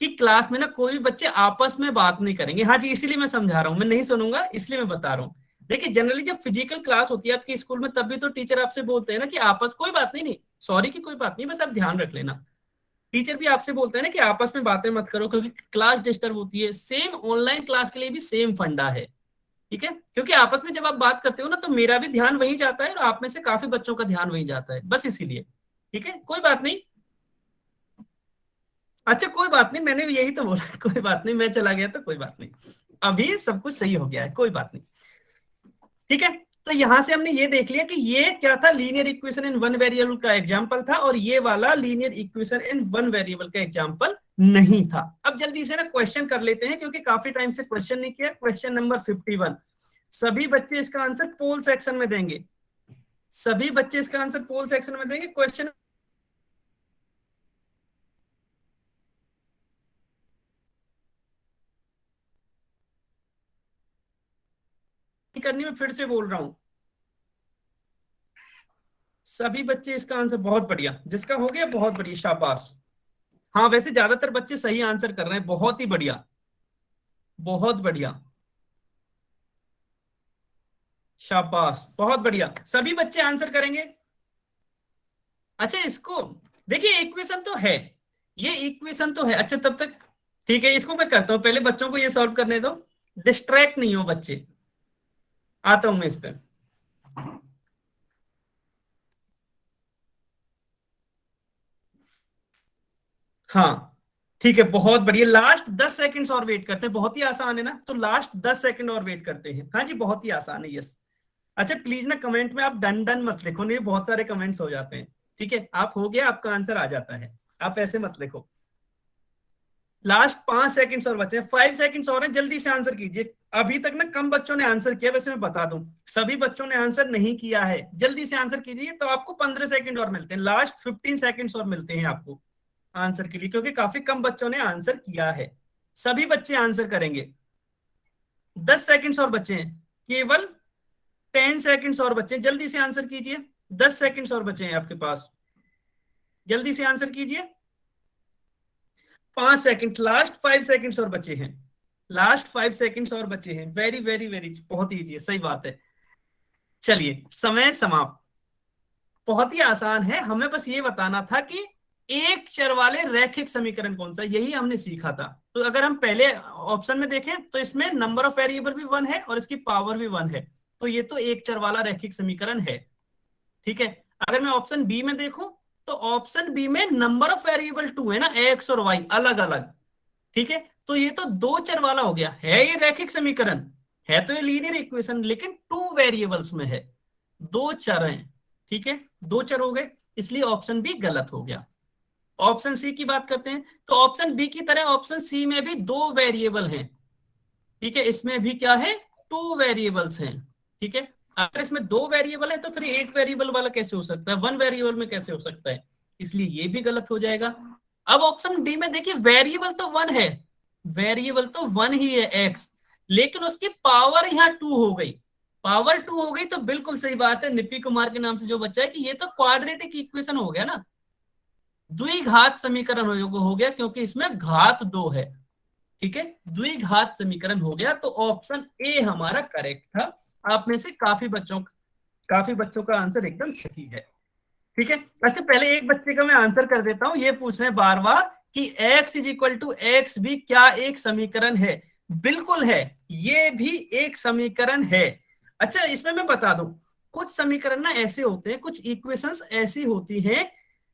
कि क्लास में ना कोई भी बच्चे आपस में बात नहीं करेंगे। हाँ जी, इसीलिए मैं समझा रहा हूँ, मैं नहीं सुनूंगा इसलिए मैं बता रहा हूँ। देखिए, जनरली जब फिजिकल क्लास होती है आपके स्कूल में, तब भी तो टीचर आपसे बोलते हैं ना कि आपस, कोई बात नहीं, नहीं सॉरी की कोई बात नहीं, बस आप ध्यान रख लेना। टीचर भी आपसे बोलते हैं ना कि आपस में बातें मत करो क्योंकि क्लास डिस्टर्ब होती है। सेम ऑनलाइन क्लास के लिए भी सेम फंडा है, ठीक है, क्योंकि आपस में जब आप बात करते हो ना, तो मेरा भी ध्यान वहीं जाता है और आप में से काफी बच्चों का ध्यान वहीं जाता है, बस इसीलिए, ठीक है, कोई बात नहीं। अच्छा कोई बात नहीं, मैंने यही तो बोला कोई बात नहीं, मैं चला गया तो कोई बात नहीं, अभी सब कुछ सही हो गया है, कोई बात नहीं, ठीक है। तो यहां से हमने ये देख लिया कि ये क्या था, linear equation in one variable का एग्जांपल था, और ये वाला linear equation in one variable का एग्जांपल नहीं था। अब जल्दी से ना क्वेश्चन कर लेते हैं, क्योंकि काफी टाइम से क्वेश्चन नहीं किया। क्वेश्चन नंबर 51, सभी बच्चे इसका आंसर पोल सेक्शन में देंगे, सभी बच्चे इसका आंसर पोल सेक्शन में देंगे। क्वेश्चन करनी, मैं फिर से बोल रहा हूं, सभी बच्चे इसका आंसर, बहुत बढ़िया, जिसका हो गया बहुत बढ़िया, शाबाश। हाँ, वैसे ज्यादातर बच्चे सही आंसर कर रहे हैं, बहुत ही बढ़िया, बहुत बढ़िया, शाबाश, बहुत बढ़िया, सभी बच्चे आंसर करेंगे। अच्छा, इसको देखिए, इक्वेशन तो है, ये इक्वेशन तो है। अच्छा, तब तक ठीक है, इसको मैं करता हूं, पहले बच्चों को ये सॉल्व करने दो, डिस्ट्रैक्ट नहीं हो बच्चे, आता हूं मैं इस पे। हाँ ठीक है, बहुत बढ़िया, लास्ट 10 सेकंड्स और वेट करते हैं, बहुत ही आसान है ना, तो लास्ट 10 सेकंड और वेट करते हैं। हाँ जी, बहुत ही आसान है, यस। अच्छा प्लीज ना कमेंट में आप डन डन मत लिखो, नहीं बहुत सारे कमेंट्स हो जाते हैं, ठीक है। आप हो गया, आपका आंसर आ जाता है, आप ऐसे मत लिखो। लास्ट 5 सेकंड्स और बचे हैं, 5 सेकंड्स और हैं, जल्दी से आंसर कीजिए। अभी तक ना कम बच्चों ने आंसर किया, वैसे मैं बता दूं सभी बच्चों ने आंसर नहीं किया है, जल्दी से आंसर कीजिए, तो आपको 15 सेकंड और मिलते हैं, लास्ट 15 सेकंड्स और मिलते हैं आपको आंसर के लिए, क्योंकि काफी कम बच्चों ने आंसर किया है। सभी बच्चे आंसर करेंगे। 10 सेकंड्स और बचे हैं, केवल 10 सेकंड्स और बचे हैं, जल्दी से आंसर कीजिए। 10 सेकंड्स और बचे हैं आपके पास, जल्दी से आंसर कीजिए। 5 सेकंड, लास्ट 5 सेकंड्स और बचे हैं, लास्ट 5 सेकंड्स और बचे हैं। वेरी वेरी वेरी, बहुत ईजी है, सही बात है। चलिए, समय समाप्त। बहुत ही आसान है, हमें बस ये बताना था कि एक चर वाले रैखिक समीकरण कौन सा, यही हमने सीखा था। तो अगर हम पहले ऑप्शन में देखें तो इसमें नंबर ऑफ वेरिएबल भी 1 है और इसकी पावर भी 1 है, तो ये तो एक चर वाला रैखिक समीकरण है, ठीक है। अगर मैं ऑप्शन बी में देखूं तो ऑप्शन बी में नंबर ऑफ वेरिएबल 2 है ना, एक्स और वाई अलग अलग, ठीक है। तो ये तो 2 चर वाला हो गया, है ये रैखिक समीकरण, है तो ये लीनियर इक्वेशन, लेकिन 2 वेरिएबल्स में है, 2 चर हैं, ठीक है, 2 चर हो गए, इसलिए ऑप्शन बी गलत हो गया। ऑप्शन सी की बात करते हैं, तो ऑप्शन बी की तरह ऑप्शन सी में भी 2 वेरिएबल हैं, ठीक है, इसमें भी क्या है, 2 वेरिएबल्स हैं, ठीक है। अगर इसमें 2 वेरिएबल है तो फिर 1 वेरिएबल वाला कैसे हो सकता है, 1 वेरिएबल में कैसे हो सकता है, इसलिए ये भी गलत हो जाएगा। अब ऑप्शन डी में देखिए वेरिएबल तो 1 है, वेरिएबल तो 1 ही है एक्स, लेकिन उसकी पावर यहाँ 2 हो गई, पावर 2 हो गई तो बिल्कुल सही बात है निपी कुमार के नाम से जो बच्चा है कि ये तो क्वाड्रेटिक इक्वेशन हो गया ना, द्विघात समीकरण हो गया, क्योंकि इसमें घात 2 है। ठीक है, द्विघात समीकरण हो गया, तो ऑप्शन ए हमारा करेक्ट था। आप में से काफी बच्चों का आंसर एकदम सही है। ठीक है, अच्छा पहले एक बच्चे का मैं आंसर कर देता हूं, ये पूछ रहे हैं बार बार कि x is equal to X भी क्या एक समीकरण है? बिल्कुल है, ये भी एक समीकरण है। अच्छा इसमें मैं बता दूं, कुछ समीकरण ना ऐसे होते हैं, कुछ इक्वेशंस ऐसी होती हैं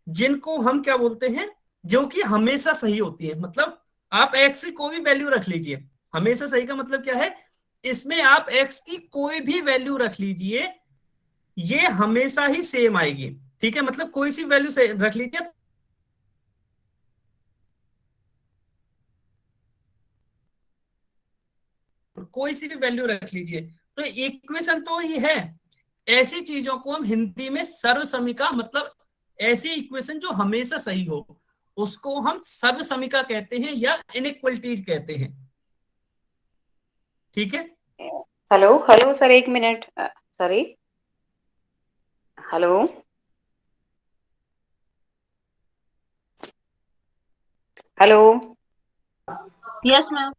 जिनको हम क्या बोलते हैं, जो कि हमेशा सही होती है। मतलब आप x की कोई भी वैल्यू रख लीजिए, हमेशा सही का मतलब क्या है, इसमें आप x की कोई भी वैल्यू रख लीजिए, ये हमेशा ही सेम आएगी। ठीक है, मतलब कोई सी वैल्यू रख लीजिए, कोई सी भी वैल्यू रख लीजिए, तो इक्वेशन तो ही है। ऐसी चीजों को हम हिंदी में सर्वसमीका, मतलब ऐसी इक्वेशन जो हमेशा सही हो, उसको हम सर्वसमीका कहते हैं या इनइक्वलिटीज कहते हैं। ठीक है, हेलो हेलो सर, एक minute, sorry, hello hello. Yes ma'am.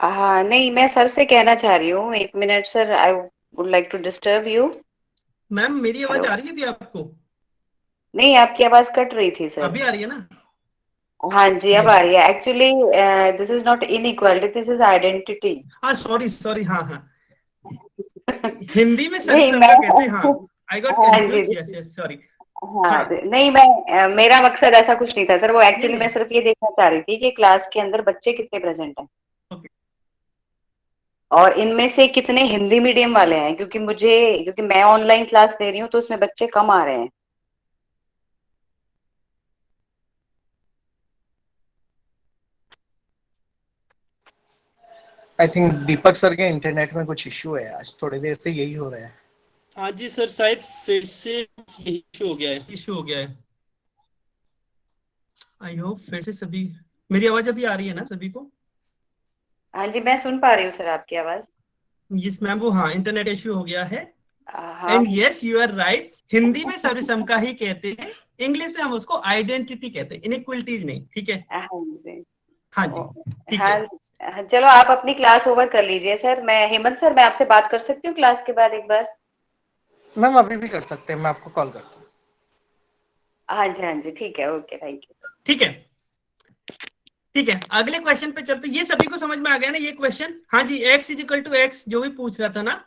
हाँ नहीं, मैं सर से कहना चाह रही हूँ, एक minute sir, I would like to disturb you. Ma'am मेरी आवाज हेलो, आ रही है भी आपको? नहीं आपकी आवाज कट रही थी सर। अभी आ रही है ना? हाँ जी अब आ यस, रही है। Actually this is not inequality, this is identity. हाँ सॉरी सॉरी, हाँ हाँ, हिंदी में नहीं मैं सर्वसमीका कहते हैं, हाँ। आई गॉट हाँ जी, कंफ्यूज, यस यस सॉरी। हाँ हाँ, नहीं मैं मेरा मकसद ऐसा कुछ नहीं था सर, वो नहीं एक्चुअली नहीं, मैं सिर्फ ये देखना चाह रही थी कि क्लास के अंदर बच्चे कितने प्रेजेंट हैं ओके। और इनमें से कितने हिंदी मीडियम वाले हैं, क्योंकि मैं ऑनलाइन क्लास दे रही हूँ तो उसमें बच्चे कम आ रहे हैं। आई थिंक दीपक सर के इंटरनेट में कुछ इश्यू है, आज थोड़ी देर से यही हो रहा है। हाँ जी सर, शायद फिर से यही इशू हो गया है। इशू हो गया है। आई होप फिर से सभी, मेरी आवाज अभी आ रही है ना सभी को? हाँ जी मैं सुन पा रही हूँ सर आपकी आवाज। यस मैम, वो हाँ इंटरनेट इशू हो गया है। हाँ and yes you are right, Hindi में सर्वसमका ही कहते हैं, इंग्लिश में हम उसको आइडेंटिटी कहते हैं, इनइक्वलिटीज नहीं। ठीक है, हाँ जी हाँ जी, ठीक हाँ है। हाँ, चलो आप अपनी क्लास ओवर कर लीजिए सर। मैं हेमंत सर, मैं आपसे बात कर सकती हूँ क्लास के बाद एक बार? मैम अभी भी कर सकते हैं, मैं आपको कॉल करता हूँ। हाँ जी ठीक है, ओके थैंक यू। ठीक है, ठीक है, अगले क्वेश्चन पे चलते। ये सभी को समझ में आ गया ना ये क्वेश्चन? हाँ जी, x is equal to X जो भी पूछ रहा था ना,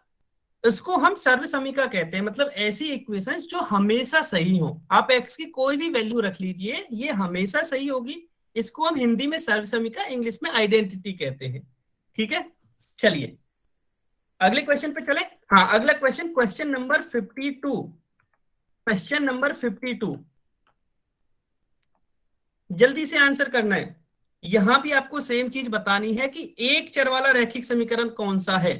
इसको हम सर्वसमीका कहते हैं। मतलब ऐसी इक्वेशंस जो हमेशा सही हो, आप x की कोई भी वैल्यू रख लीजिए, ये हमेशा सही होगी। इसको हम हिंदी में सर्वसमीका, इंग्लिश में आइडेंटिटी कहते हैं। ठीक है, चलिए अगले क्वेश्चन पे चले। हाँ अगला question, question number 52, question number 52, जल्दी से आंसर करना है। यहां भी आपको सेम चीज बतानी है कि एक चर वाला रैखिक समीकरण कौन सा है।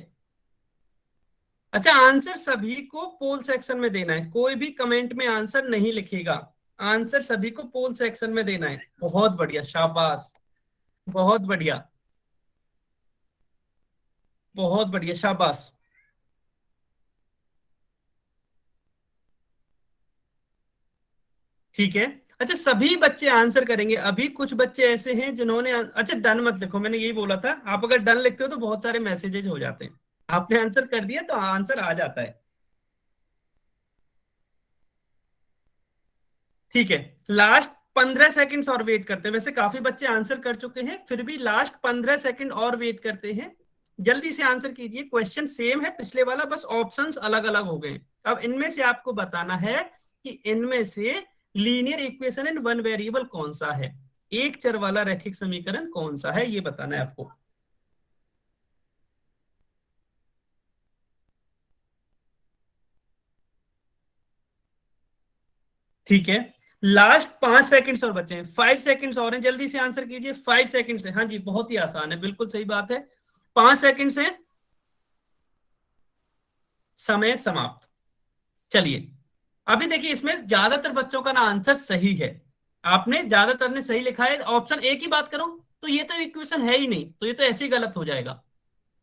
अच्छा, आंसर सभी को पोल सेक्शन में देना है, कोई भी कमेंट में आंसर नहीं लिखेगा, आंसर सभी को पोल सेक्शन में देना है। बहुत बढ़िया, शाबाश, बहुत बढ़िया, बहुत बढ़िया, शाबाश। ठीक है, अच्छा सभी बच्चे आंसर करेंगे। अभी कुछ बच्चे ऐसे हैं जिन्होंने, अच्छा डन मत लिखो, मैंने यही बोला था, आप अगर डन लिखते हो तो बहुत सारे मैसेजेज हो जाते हैं। आपने आंसर कर दिया तो आंसर आ जाता है। ठीक है, लास्ट 15 सेकंड्स और वेट करते हैं। वैसे काफी बच्चे आंसर कर चुके हैं, फिर भी लास्ट 15 सेकंड और वेट करते हैं। जल्दी से आंसर कीजिए, क्वेश्चन सेम है पिछले वाला, बस ऑप्शंस अलग अलग हो गए। अब इनमें से आपको बताना है कि इनमें से linear equation in one variable कौन सा है, एक चर वाला रैखिक समीकरण कौन सा है, ये बताना है आपको। ठीक है, लास्ट 5 सेकंड्स और बचे हैं, 5 सेकंड्स और हैं, जल्दी से आंसर कीजिए। 5 सेकंड्स है, हाँ जी, बहुत ही आसान है, बिल्कुल सही बात है। 5 सेकंड्स है, समय समाप्त। चलिए, अभी देखिए इसमें ज्यादातर बच्चों का ना आंसर सही है, आपने ज्यादातर ने सही लिखा है। ऑप्शन ए की बात करूं तो ये तो इक्वेशन है ही नहीं, तो ये तो ऐसे ही गलत हो जाएगा।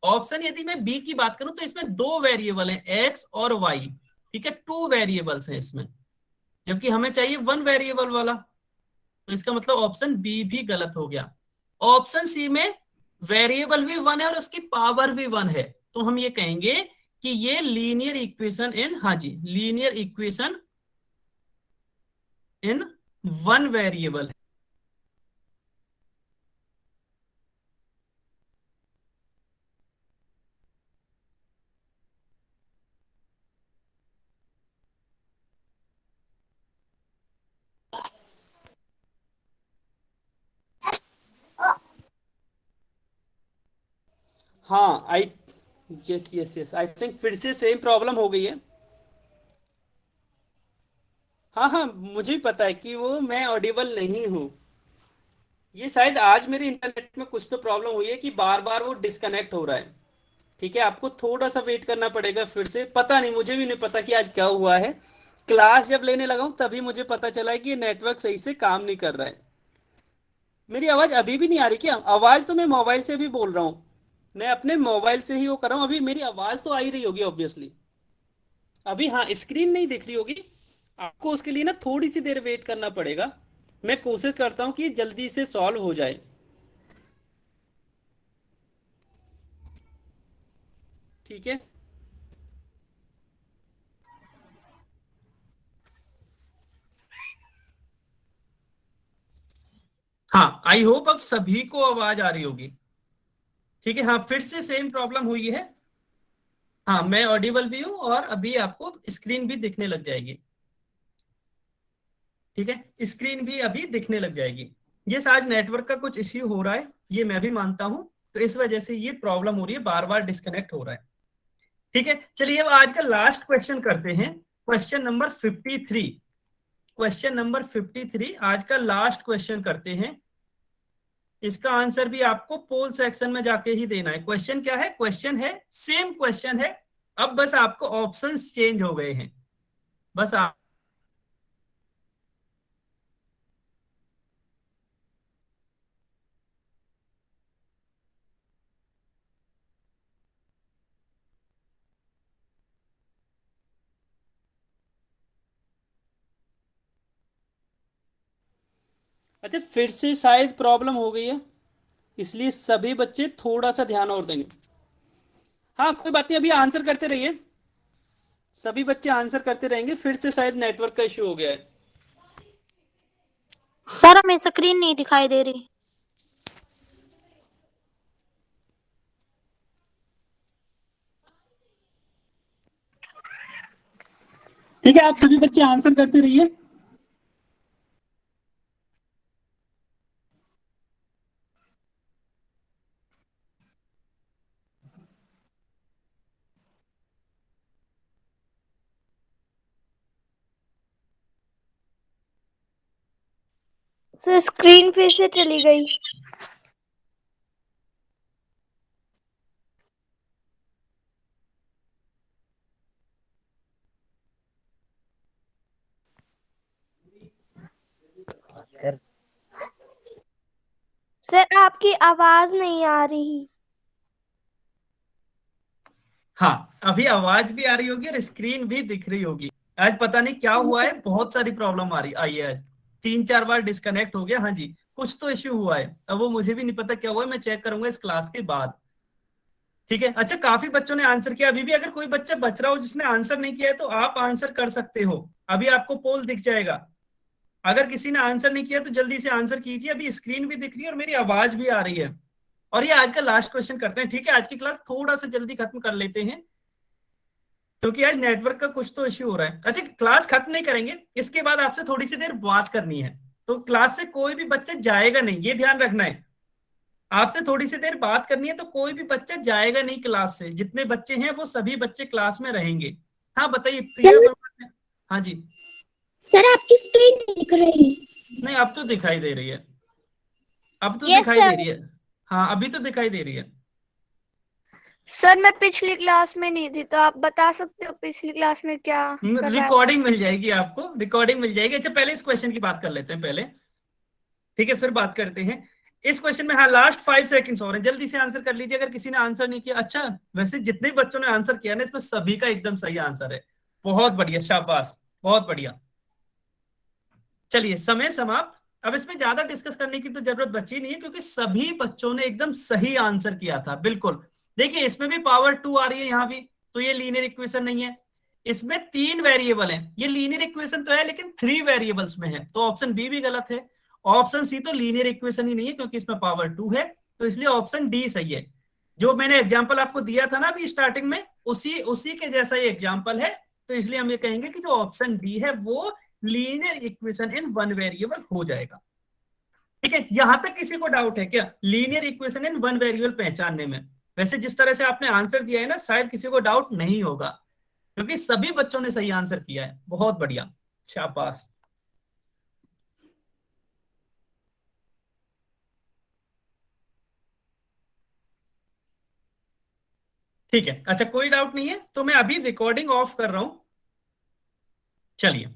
ऑप्शन यदि मैं बी की बात करूं तो इसमें दो वेरिएबल हैं, एक्स और वाई, ठीक है, टू वेरिएबल्स हैं इसमें, जबकि हमें चाहिए वन वेरिएबल वाला, तो इसका मतलब ऑप्शन बी भी गलत हो गया। ऑप्शन सी में वेरिएबल भी वन है और उसकी पावर भी वन है, तो हम ये कहेंगे कि ये लीनियर इक्वेशन इन, हाँ जी, linear equation in one variable. हाँ I yes yes yes, I think फिर से सेम प्रॉब्लम हो गई है। हाँ हाँ, मुझे भी पता है कि वो मैं ऑडिबल नहीं हूँ। ये शायद आज मेरे इंटरनेट में कुछ तो प्रॉब्लम हुई है कि बार बार वो डिस्कनेक्ट हो रहा है। ठीक है, आपको थोड़ा सा वेट करना पड़ेगा फिर से। पता नहीं, मुझे भी नहीं पता कि आज क्या हुआ है। क्लास जब लेने लगा हूँ तभी मुझे पता चला है कि ये नेटवर्क सही से काम नहीं कर रहा है। मेरी आवाज अभी भी नहीं आ रही क्या? आवाज तो मैं मोबाइल से भी बोल रहा हूँ, मैं अपने मोबाइल से ही वो कर रहा हूँ। अभी मेरी आवाज तो आ ही रही होगी ऑब्वियसली। अभी हाँ, स्क्रीन नहीं दिख रही होगी आपको, उसके लिए ना थोड़ी सी देर वेट करना पड़ेगा। मैं कोशिश करता हूँ कि जल्दी से सॉल्व हो जाए। ठीक है, हाँ, आई होप अब सभी को आवाज आ रही होगी। ठीक है, हाँ, फिर से सेम प्रॉब्लम हुई है। हाँ, मैं ऑडिबल भी हूँ और अभी आपको स्क्रीन भी दिखने लग जाएगी। ठीक है, स्क्रीन भी अभी दिखने लग जाएगी। ये आज नेटवर्क का कुछ इश्यू हो रहा है, ये मैं भी मानता हूं, तो इस वजह से ये प्रॉब्लम हो रही है, बार बार डिस्कनेक्ट हो रहा है। ठीक है, चलिए अब आज का लास्ट क्वेश्चन करते हैं, क्वेश्चन नंबर 53। क्वेश्चन नंबर 53 आज का लास्ट क्वेश्चन करते हैं। इसका आंसर भी आपको पोल सेक्शन में जाके ही देना है। क्वेश्चन क्या है? क्वेश्चन है, सेम क्वेश्चन है, अब बस आपको ऑप्शंस चेंज हो गए हैं। बस आप अच्छा फिर से शायद प्रॉब्लम हो गई है, इसलिए सभी बच्चे थोड़ा सा ध्यान और देंगे। हाँ कोई बात नहीं, अभी आंसर करते रहिए, सभी बच्चे आंसर करते रहेंगे। फिर से शायद नेटवर्क का इश्यू हो गया है। सर हमें स्क्रीन नहीं दिखाई दे रही। ठीक है, आप सभी बच्चे आंसर करते रहिए। सर स्क्रीन फिर से चली गई। सर आपकी आवाज नहीं आ रही। हाँ, अभी आवाज भी आ रही होगी और स्क्रीन भी दिख रही होगी। आज पता नहीं क्या हुआ है, बहुत सारी प्रॉब्लम आ रही आई है आज, 3-4 बार डिस्कनेक्ट हो गया। हाँ जी, कुछ तो इश्यू हुआ है, अब वो मुझे भी नहीं पता क्या हुआ है, मैं चेक करूंगा इस क्लास के बाद। ठीक है, अच्छा काफी बच्चों ने आंसर किया। अभी भी अगर कोई बच्चा बच रहा हो जिसने आंसर नहीं किया है तो आप आंसर कर सकते हो, अभी आपको पोल दिख जाएगा। अगर किसी ने आंसर नहीं किया तो जल्दी से आंसर कीजिए, अभी स्क्रीन भी दिख रही है और मेरी आवाज भी आ रही है। और ये आज का लास्ट क्वेश्चन करते हैं। ठीक है, आज की क्लास थोड़ा सा जल्दी खत्म कर लेते हैं क्योंकि आज नेटवर्क का कुछ तो इश्यू हो रहा है। अच्छा, क्लास खत्म नहीं करेंगे, इसके बाद आपसे थोड़ी सी देर बात करनी है, तो क्लास से कोई भी बच्चा जाएगा नहीं, ये ध्यान रखना है। आपसे थोड़ी सी देर बात करनी है तो कोई भी बच्चा जाएगा नहीं क्लास से, जितने बच्चे हैं वो सभी बच्चे क्लास में रहेंगे। हाँ बताइए प्रिया वर्मा। हाँ जी। सर आपकी स्क्रीन नहीं दिख रही। नहीं, अब तो दिखाई दे रही है, अब तो Yes, दिखाई sir. दे रही है। हाँ, अभी तो दिखाई दे रही है। सर मैं पिछली क्लास में नहीं थी, तो आप बता सकते हो पिछली क्लास में क्या कर रहा था? रिकॉर्डिंग मिल जाएगी आपको, रिकॉर्डिंग मिल जाएगी। अच्छा पहले इस क्वेश्चन की बात कर लेते हैं। पहले ठीक है, फिर बात करते हैं इस क्वेश्चन में। हाँ, लास्ट 5 सेकंड्स और हैं, जल्दी से आंसर कर लीजिए अगर किसी ने आंसर नहीं किया। अच्छा, वैसे जितने बच्चों ने आंसर किया ना, इसमें सभी का एकदम सही आंसर है। बहुत बढ़िया, शाबाश, बहुत बढ़िया। चलिए, समय समाप्त। अब इसमें ज्यादा डिस्कस करने की तो जरूरत बची नहीं है, क्योंकि सभी बच्चों ने एकदम सही आंसर किया था। बिल्कुल, देखिए इसमें भी पावर 2 आ रही है यहाँ भी, तो ये लीनियर इक्वेशन नहीं है। इसमें 3 वेरिएबल हैं, ये लीनियर इक्वेशन तो है लेकिन 3 वेरिएबल्स में है, तो ऑप्शन बी भी गलत है। ऑप्शन सी तो लीनियर इक्वेशन ही नहीं है, क्योंकि इसमें पावर 2 है, तो इसलिए ऑप्शन डी सही है। जो मैंने एग्जाम्पल आपको दिया था ना अभी स्टार्टिंग में, उसी के जैसा ये एग्जाम्पल है, तो इसलिए हम ये कहेंगे कि जो ऑप्शन डी है वो linear equation in one variable हो जाएगा। ठीक है, यहां तक किसी को डाउट है क्या linear equation in one variable पहचानने में? वैसे जिस तरह से आपने आंसर दिया है ना, शायद किसी को डाउट नहीं होगा, क्योंकि सभी बच्चों ने सही आंसर किया है। बहुत बढ़िया, शाबाश। ठीक है, अच्छा कोई डाउट नहीं है तो मैं अभी रिकॉर्डिंग ऑफ कर रहा हूं। चलिए।